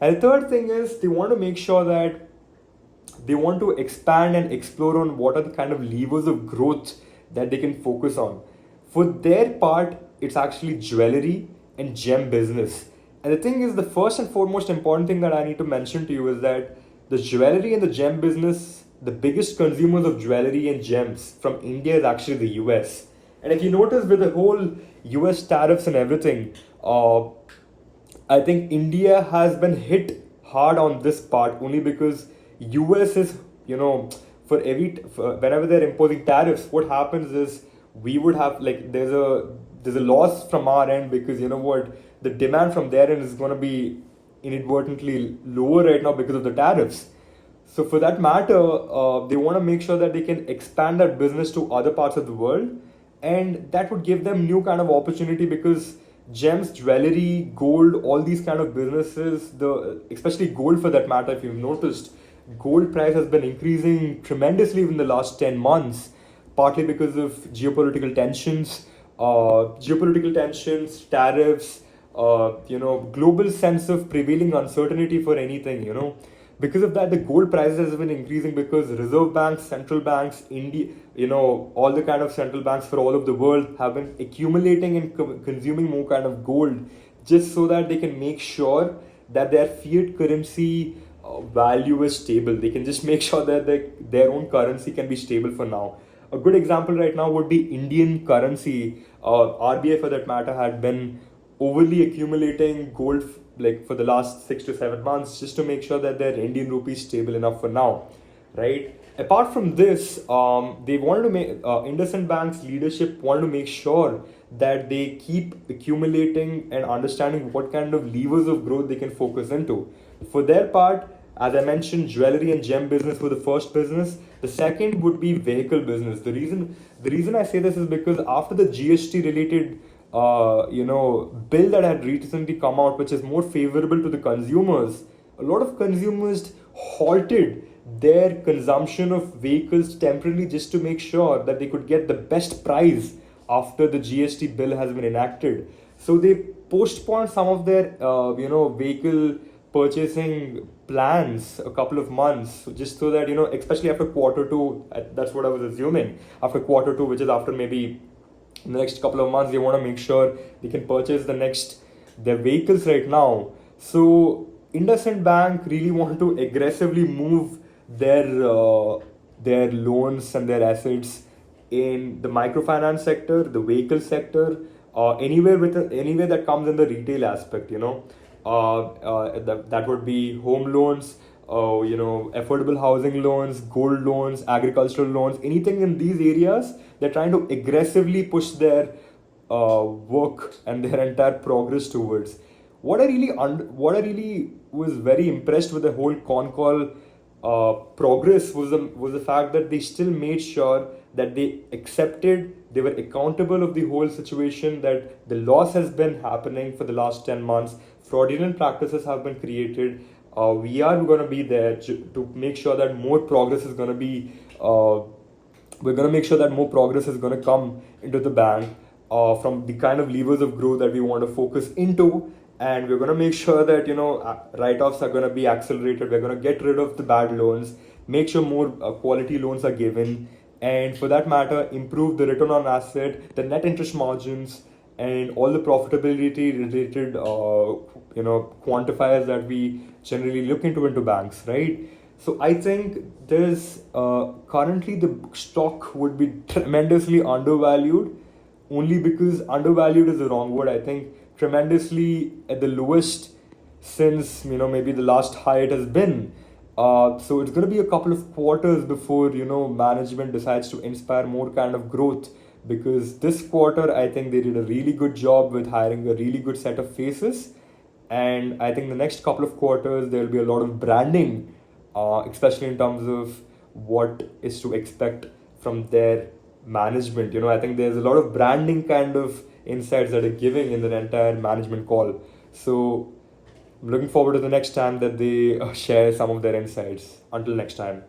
And the third thing is they want to make sure that they want to expand and explore on what are the kind of levers of growth that they can focus on. For their part, it's actually jewelry and gem business. And the thing is, the first and foremost important thing that I need to mention to you is that the jewelry and the gem business, the biggest consumers of jewelry and gems from India is actually the US. And if you notice with the whole US tariffs and everything, I think India has been hit hard on this part only because US is, whenever they're imposing tariffs, what happens is we would have like there's a loss from our end because you know what, the demand from their end is going to be inadvertently lower right now because of the tariffs. So for that matter, they want to make sure that they can expand that business to other parts of the world, and that would give them new kind of opportunity because gems, jewelry, gold, all these kind of businesses, the especially gold for that matter, if you've noticed, gold price has been increasing tremendously in the last 10 months, partly because of geopolitical tensions, tariffs, global sense of prevailing uncertainty for anything, Because of that, the gold prices has been increasing because reserve banks, central banks, India, all the kind of central banks for all of the world have been accumulating and consuming more kind of gold just so that they can make sure that their fiat currency value is stable. They can just make sure that their own currency can be stable for now. A good example right now would be Indian currency. RBI, for that matter, had been overly accumulating gold like for the last 6 to 7 months just to make sure that their Indian rupee is stable enough for now, right? Apart from this, they wanted to make IndusInd Bank's leadership wanted to make sure that they keep accumulating and understanding what kind of levers of growth they can focus into. For their part, as I mentioned, jewelry and gem business were the first business. The second would be vehicle business. The reason I say this is because after the GST related bill that had recently come out, which is more favorable to the consumers, a lot of consumers halted their consumption of vehicles temporarily just to make sure that they could get the best price after the GST bill has been enacted. So they postponed some of their vehicle purchasing plans a couple of months just so that especially after quarter two, that's what I was assuming, after quarter two, which is after maybe in the next couple of months, they want to make sure they can purchase their vehicles right now. So IndusInd Bank really want to aggressively move their loans and their assets in the microfinance sector, the vehicle sector, anywhere that comes in the retail aspect. That would be home loans, affordable housing loans, gold loans, agricultural loans, anything in these areas. They're trying to aggressively push their work and their entire progress towards. What I really was very impressed with the whole con call progress was the fact that they still made sure that they were accountable of the whole situation, that the loss has been happening for the last 10 months, fraudulent practices have been created. We are going to be there to make sure that more progress is going to be we're going to make sure that more progress is going to come into the bank from the kind of levers of growth that we want to focus into. And we're going to make sure that write-offs are going to be accelerated. We're going to get rid of the bad loans, make sure more quality loans are given, and for that matter, improve the return on asset, the net interest margins, and all the profitability related quantifiers that we generally look into banks, right? So I think there's currently the stock would be tremendously undervalued, only because undervalued is the wrong word. I think tremendously at the lowest since maybe the last high it has been. So it's going to be a couple of quarters before management decides to inspire more kind of growth, because this quarter I think they did a really good job with hiring a really good set of faces, and I think the next couple of quarters there will be a lot of branding, especially in terms of what is to expect from their management. I think there's a lot of branding kind of insights that are giving in the entire management call. So I'm looking forward to the next time that they share some of their insights. Until next time.